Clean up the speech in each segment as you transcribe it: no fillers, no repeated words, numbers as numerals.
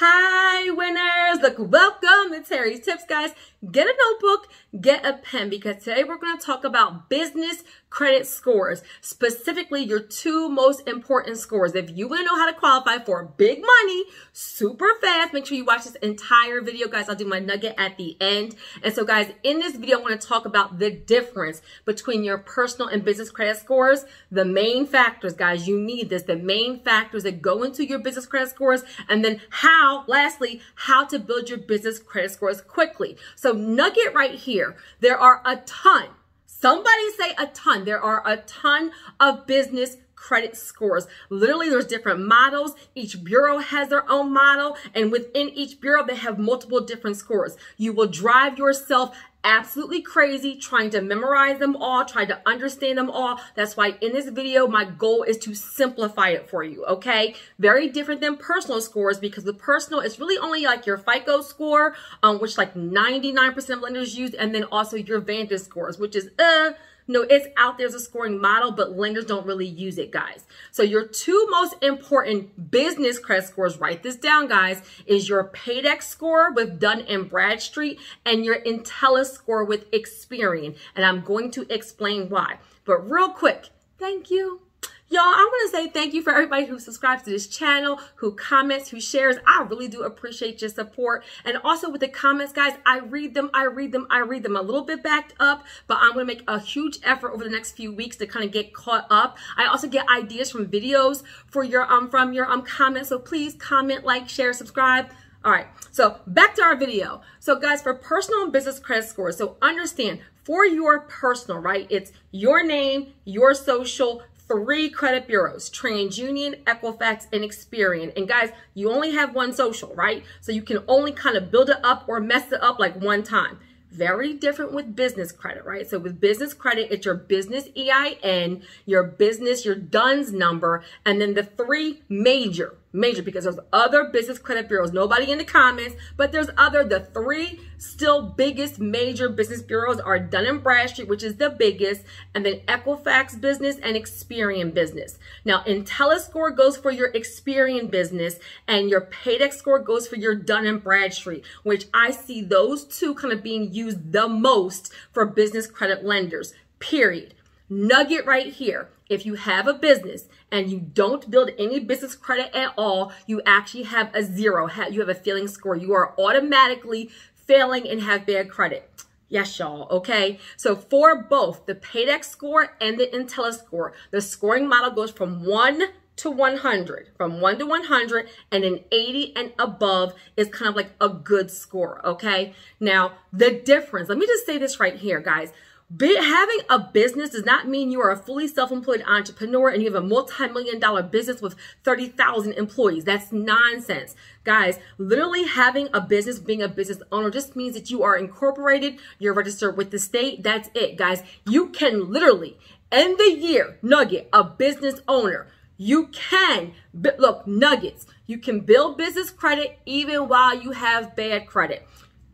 Hi winners, look, welcome to Terry's Tips, guys. Get a notebook, get a pen, because today we're going to talk about business credit scores, specifically your two most important scores. If you want to know how to qualify for big money super fast, make sure you watch this entire video, guys. I'll do my nugget at the end. And so, guys, in this video, I want to talk about the difference between your personal and business credit scores. The main factors, guys, you need this, the main factors that go into your business credit scores, and then lastly, how to build your business credit scores quickly. So nugget right here, there are a ton. Somebody say a ton. There are a ton of business credit scores. Literally, there's different models. Each bureau has their own model, and within each bureau, they have multiple different scores. You will drive yourself absolutely crazy trying to memorize them all, trying to understand them all. That's why in this video, my goal is to simplify it for you, okay? Very different than personal scores, because with personal, it's really only like your FICO score, which like 99% of lenders use, and then also your Vantage scores, which is, no, it's out there as a scoring model, but lenders don't really use it, guys. So your two most important business credit scores, write this down, guys, is your Paydex score with Dun & Bradstreet and your Intellis score with Experian. And I'm going to explain why. But real quick, thank you. Y'all, I want to say thank you for everybody who subscribes to this channel, who comments, who shares. I really do appreciate your support. And also with the comments, guys, I read them a little bit backed up, but I'm going to make a huge effort over the next few weeks to kind of get caught up. I also get ideas from videos for your from your comments. So please comment, like, share, subscribe. All right, so back to our video. So guys, for personal and business credit scores, so understand for your personal, right? It's your name, your social, 3 credit bureaus: TransUnion, Equifax, and Experian. And guys, you only have one social, right? So you can only kind of build it up or mess it up like one time. Very different with business credit, right? So with business credit, it's your business EIN, your business, your DUNS number, and then the 3 major, because there's other business credit bureaus. Nobody in the comments, but there's the 3 still biggest major business bureaus are Dun & Bradstreet, which is the biggest, and then Equifax business and Experian business. Now, Intellis score goes for your Experian business, and your Paydex score goes for your Dun & Bradstreet, which I see those two kind of being used the most for business credit lenders, period. Nugget right here. If you have a business and you don't build any business credit at all, you actually have a 0. You have a failing score. You are automatically failing and have bad credit. Yes, y'all, okay? So for both the Paydex score and the Intellis score, the scoring model goes from 1 to 100, from 1 to 100, and then 80 and above is kind of like a good score, okay? Now, the difference, let me just say this right here, guys. Having a business does not mean you are a fully self-employed entrepreneur and you have a multi-million-dollar business with 30,000 employees. That's nonsense. Guys, literally having a business, being a business owner, just means that you are incorporated, you're registered with the state. That's it, guys. You can literally end the year, nugget, a business owner. You can, look, nuggets, you can build business credit even while you have bad credit.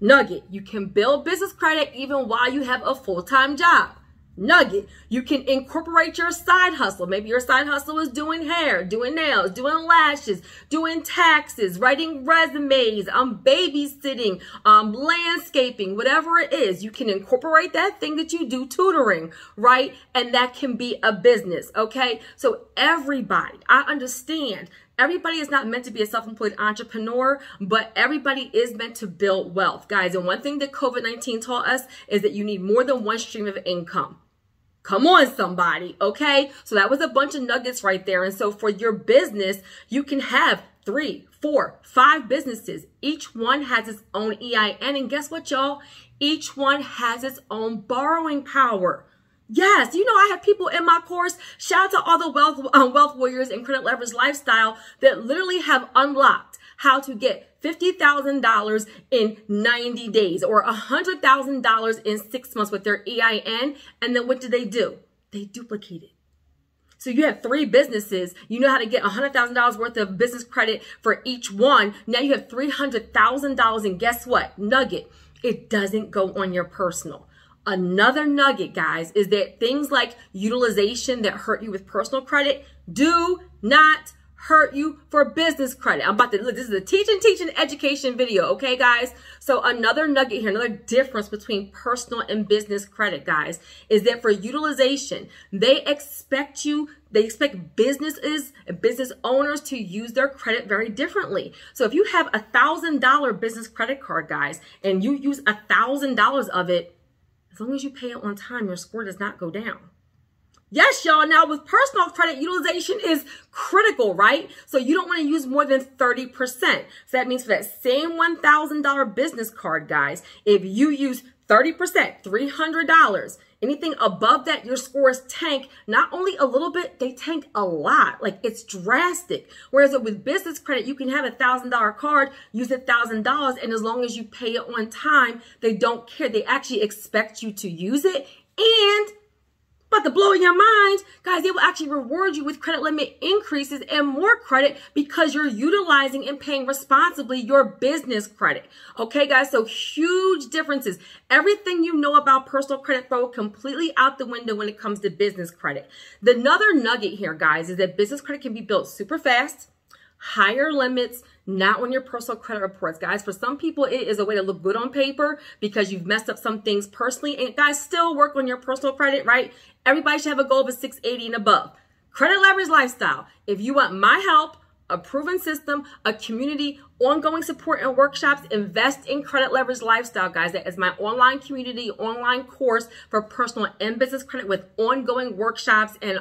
Nugget, you can build business credit even while you have a full-time job. Nugget, you can incorporate your side hustle. Maybe your side hustle is doing hair, doing nails, doing lashes, doing taxes, writing resumes, babysitting, landscaping, whatever it is. You can incorporate that thing that you do, tutoring, right? And that can be a business, okay? So everybody, I understand, everybody is not meant to be a self-employed entrepreneur, but everybody is meant to build wealth, guys. And one thing that COVID-19 taught us is that you need more than one stream of income. Come on, somebody, okay? So that was a bunch of nuggets right there. And so for your business, you can have 3, 4, 5 businesses. Each one has its own EIN. And guess what, y'all? Each one has its own borrowing power. Yes, you know, I have people in my course, shout out to all the wealth warriors and credit leverage lifestyle, that literally have unlocked how to get $50,000 in 90 days or $100,000 in 6 months with their EIN. And then what do? They duplicate it. So you have 3 businesses. You know how to get $100,000 worth of business credit for each one. Now you have $300,000. And guess what? Nugget, it doesn't go on your personal. Another nugget, guys, is that things like utilization that hurt you with personal credit do not hurt you for business credit. This is a teaching education video, okay, guys? So another nugget here, another difference between personal and business credit, guys, is that for utilization, they expect businesses and business owners to use their credit very differently. So if you have $1,000 business credit card, guys, and you use $1,000 of it, as long as you pay it on time, your score does not go down. Yes, y'all. Now, with personal credit, utilization is critical, right? So you don't want to use more than 30%. So that means for that same $1,000 business card, guys, if you use 30%, $300, anything above that, your scores tank not only a little bit, they tank a lot. Like, it's drastic. Whereas with business credit, you can have $1,000 card, use $1,000, and as long as you pay it on time, they don't care. They actually expect you to use it. And but to blow your mind, guys, they will actually reward you with credit limit increases and more credit because you're utilizing and paying responsibly your business credit. Okay, guys, so huge differences. Everything you know about personal credit, throw completely out the window when it comes to business credit. Another nugget here, guys, is that business credit can be built super fast, higher limits, not on your personal credit reports. Guys, for some people, it is a way to look good on paper because you've messed up some things personally. And guys, still work on your personal credit, right? Everybody should have a goal of a 680 and above. Credit leverage lifestyle. If you want my help, a proven system, a community, ongoing support and workshops, invest in Credit Leverage Lifestyle, guys. That is my online community, online course for personal and business credit with ongoing workshops and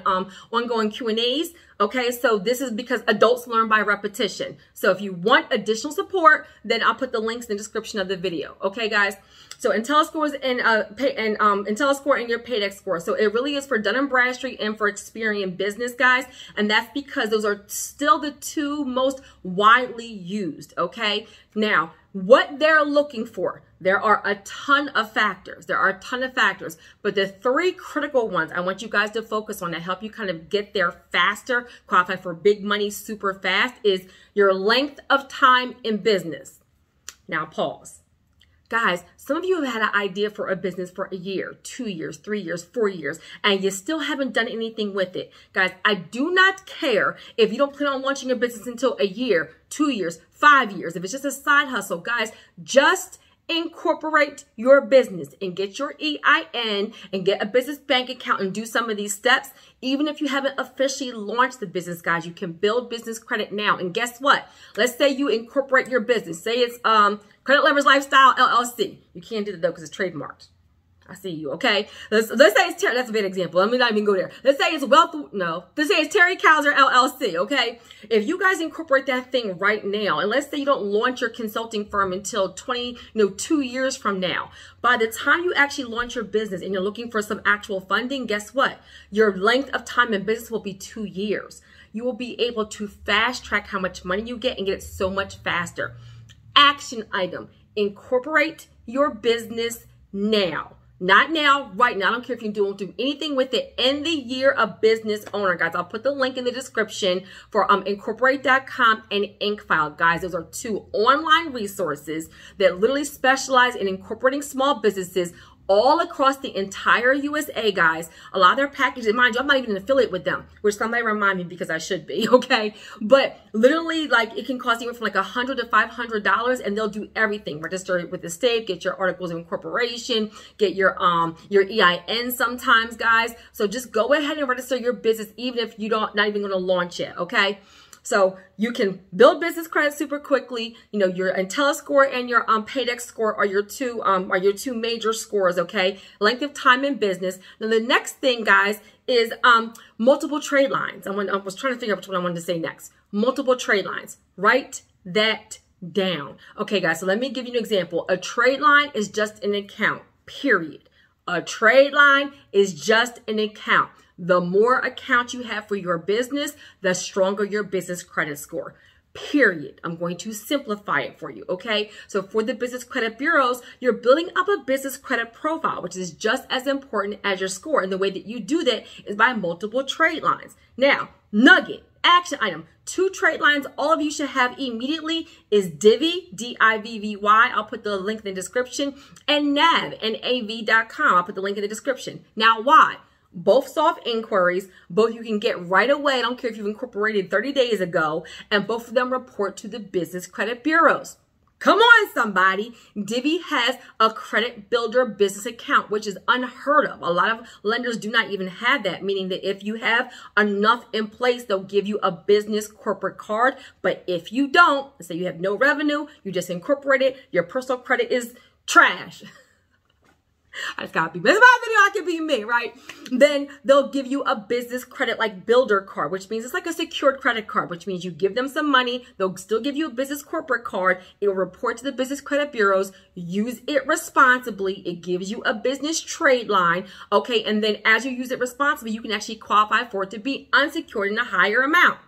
ongoing Q&As. Okay, so this is because adults learn by repetition. So if you want additional support, then I'll put the links in the description of the video. Okay, guys. So IntelliScore and IntelliScore and your Paydex score. So it really is for Dun & Bradstreet and for Experian Business, guys. And that's because those are still the two most widely used. Okay. Now, what they're looking for, there are a ton of factors. But the three critical ones I want you guys to focus on to help you kind of get there faster, qualify for big money super fast, is your length of time in business. Now, pause. Guys, some of you have had an idea for a business for a year, 2 years, 3 years, 4 years, and you still haven't done anything with it. Guys, I do not care if you don't plan on launching your business until a year, 2 years, 5 years. If it's just a side hustle, guys, just incorporate your business and get your EIN and get a business bank account and do some of these steps. Even if you haven't officially launched the business, guys, you can build business credit now. And guess what? Let's say you incorporate your business. Say it's Credit Leverage Lifestyle LLC. You can't do that though because it's trademarked. I see you, okay? Let's say it's Terry. That's a bad example. Let me not even go there. Let's say it's let's say it's Terry Kauser LLC, okay? If you guys incorporate that thing right now, and let's say you don't launch your consulting firm until 2 years from now, by the time you actually launch your business and you're looking for some actual funding, guess what? Your length of time in business will be 2 years. You will be able to fast track how much money you get and get it so much faster. Action item, incorporate your business now. Not now, right now. I don't care if you don't do anything with it. End the year of business owner, guys. I'll put the link in the description for incorporate.com and InkFile. Guys, those are two online resources that literally specialize in incorporating small businesses all across the entire USA, guys. A lot of their packages, mind you, I'm not even an affiliate with them, which somebody remind me because I should be, okay? But literally, like, it can cost you from like $100 to $500, and they'll do everything. Register with the state, get your articles of incorporation, get your EIN sometimes, guys. So just go ahead and register your business, even if you not even going to launch it, okay? So you can build business credit super quickly. You know, your IntelliScore and your Paydex score are your two major scores, okay? Length of time in business. Now the next thing, guys, is multiple trade lines. I was trying to figure out which one I wanted to say next. Multiple trade lines. Write that down. Okay, guys, so let me give you an example. A trade line is just an account, period. A trade line is just an account. The more accounts you have for your business, the stronger your business credit score, period. I'm going to simplify it for you, okay? So for the business credit bureaus, you're building up a business credit profile, which is just as important as your score. And the way that you do that is by multiple trade lines. Now, nugget, action item, 2 trade lines all of you should have immediately is Divvy, D-I-V-V-Y. I'll put the link in the description. And NAV, NAV.com. I'll put the link in the description. Now, why? both soft inquiries, both you can get right away. I don't care if you've incorporated 30 days ago, and both of them report to the business credit bureaus. Come on, somebody. Divvy has a credit builder business account, which is unheard of. A lot of lenders do not even have that, meaning that if you have enough in place, they'll give you a business corporate card. But if you don't, say you have no revenue, you just incorporate it, your personal credit is trash. I just gotta be, this is my video, I can be me, right? Then they'll give you a business credit like builder card, which means it's like a secured credit card, which means you give them some money, they'll still give you a business corporate card, it will report to the business credit bureaus, use it responsibly, it gives you a business trade line, okay? And then as you use it responsibly, you can actually qualify for it to be unsecured in a higher amount.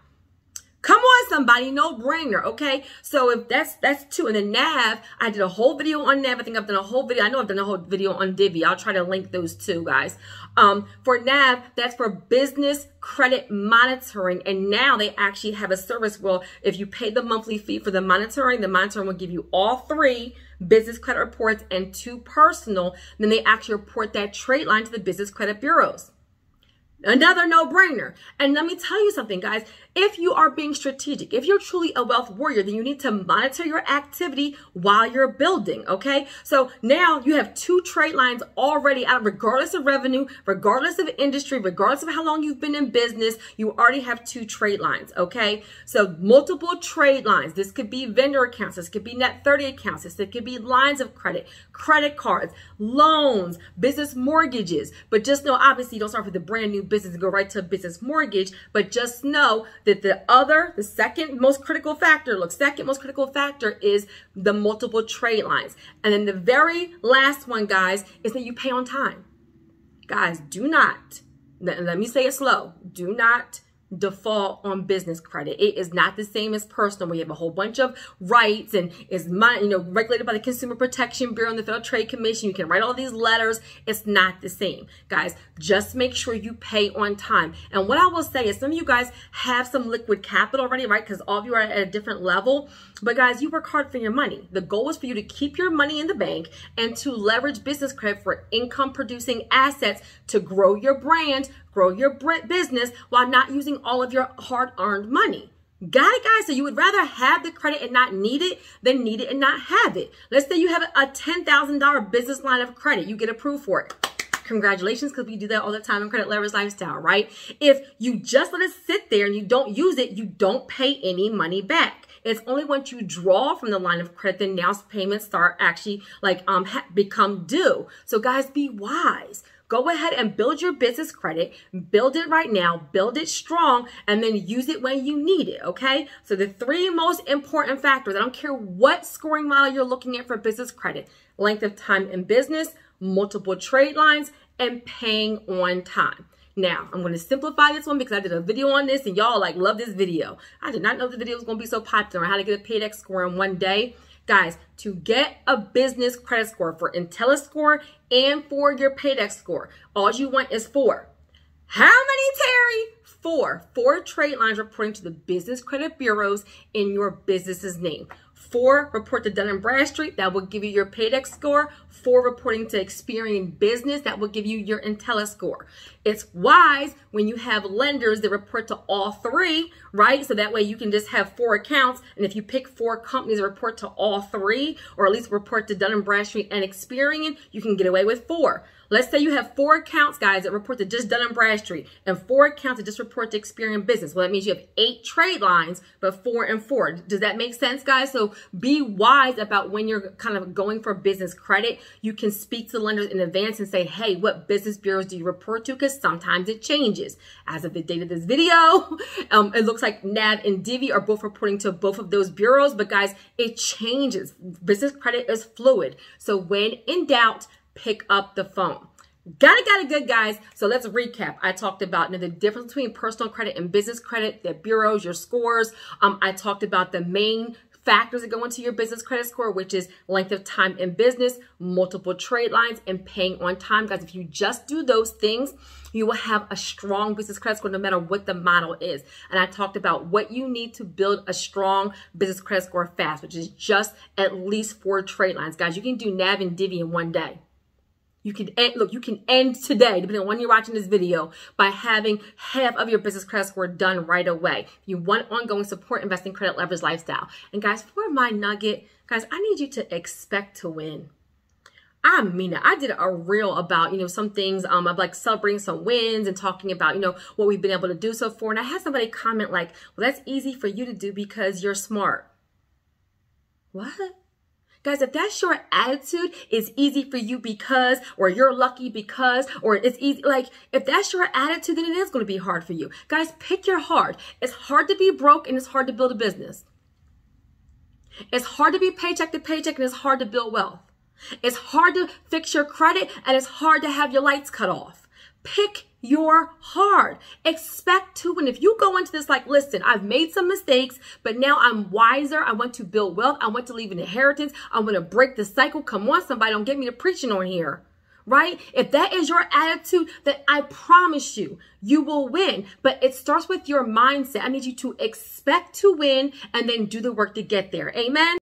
Come on, somebody, no brainer, okay? So if that's two. And then NAV, I did a whole video on NAV. I think I've done a whole video. I know I've done a whole video on Divvy. I'll try to link those two, guys. For NAV, that's for business credit monitoring. And now they actually have a service. Well, if you pay the monthly fee for the monitoring will give you all 3 business credit reports and 2 personal. Then they actually report that trade line to the business credit bureaus. Another no-brainer. And let me tell you something, guys. If you are being strategic, if you're truly a wealth warrior, then you need to monitor your activity while you're building, okay? So now you have 2 trade lines already out, regardless of revenue, regardless of industry, regardless of how long you've been in business, you already have 2 trade lines, okay? So multiple trade lines. This could be vendor accounts. This could be net 30 accounts. This could be lines of credit, credit cards, loans, business mortgages. But just know, obviously, you don't start with a brand new business and go right to a business mortgage, but just know that the second most critical factor is the multiple trade lines. And then the very last one, guys, is that you pay on time. Guys, do not, let me say it slow, do not default on business credit. It is not the same as personal. We have a whole bunch of rights and is regulated by the Consumer Protection Bureau and the Federal Trade Commission. You can write all these letters. It's not the same. Guys, just make sure you pay on time. And what I will say is some of you guys have some liquid capital already, right? Because all of you are at a different level. But guys, you work hard for your money. The goal is for you to keep your money in the bank and to leverage business credit for income producing assets to grow your brand, grow your business while not using all of your hard-earned money. Got it, guys? So you would rather have the credit and not need it than need it and not have it. Let's say you have a $10,000 business line of credit. You get approved for it. Congratulations, because we do that all the time in Credit Leverage Lifestyle, right? If you just let it sit there and you don't use it, you don't pay any money back. It's only once you draw from the line of credit, then now payments start actually become due. So guys, be wise. Go ahead and build your business credit, build it right now, build it strong, and then use it when you need it, okay? So the 3 most important factors, I don't care what scoring model you're looking at for business credit, length of time in business, multiple trade lines, and paying on time. Now, I'm going to simplify this one because I did a video on this and y'all love this video. I did not know the video was going to be so popular on how to get a PayDex score in one day. Guys, to get a business credit score for IntelliScore and for your PayDex score, all you want is 4. How many, Terry? 4. 4 trade lines reporting to the business credit bureaus in your business's name. 4 report to Dun & Bradstreet, that will give you your PayDex score. 4 reporting to Experian Business, that will give you your IntelliScore. It's wise when you have lenders that report to all 3, right? So that way you can just have 4 accounts, and if you pick 4 companies that report to all 3, or at least report to Dun & Bradstreet and Experian, you can get away with 4. Let's say you have 4 accounts, guys, that report to just Dun & Bradstreet and 4 accounts that just report to Experian Business. Well, that means you have 8 trade lines, but 4 and 4. Does that make sense, guys? So be wise about when you're kind of going for business credit. You can speak to the lenders in advance and say, hey, what business bureaus do you report to? Because sometimes it changes. As of the date of this video, it looks like NAV and Divvy are both reporting to both of those bureaus. But guys, it changes. Business credit is fluid. So when in doubt, pick up the phone. Got it good, guys. So let's recap. I talked about the difference between personal credit and business credit, the bureaus, your scores. I talked about the main factors that go into your business credit score, which is length of time in business, multiple trade lines, and paying on time. Guys, if you just do those things, you will have a strong business credit score no matter what the model is. And I talked about what you need to build a strong business credit score fast, which is just at least 4 trade lines. Guys, you can do NAV and Divvy in one day. You can end, look, you can end today, depending on when you're watching this video, by having half of your business credit score done right away. You want ongoing support, investing, credit, leverage, lifestyle. And guys, for my nugget, guys, I need you to expect to win. I mean it. I did a reel about, some things, of like celebrating some wins and talking about, what we've been able to do so far. And I had somebody comment like, well, that's easy for you to do because you're smart. What? Guys, if that's your attitude, it's easy for you because, or you're lucky because, or it's easy, like, if that's your attitude, then it is going to be hard for you. Guys, pick your heart. It's hard to be broke and it's hard to build a business. It's hard to be paycheck to paycheck and it's hard to build wealth. It's hard to fix your credit and it's hard to have your lights cut off. Pick your heart. Expect to win. If you go into this like, listen, I've made some mistakes, but now I'm wiser. I want to build wealth. I want to leave an inheritance. I want to break the cycle. Come on, somebody, don't get me to preaching on here. Right? If that is your attitude, then I promise you, you will win. But it starts with your mindset. I need you to expect to win and then do the work to get there. Amen.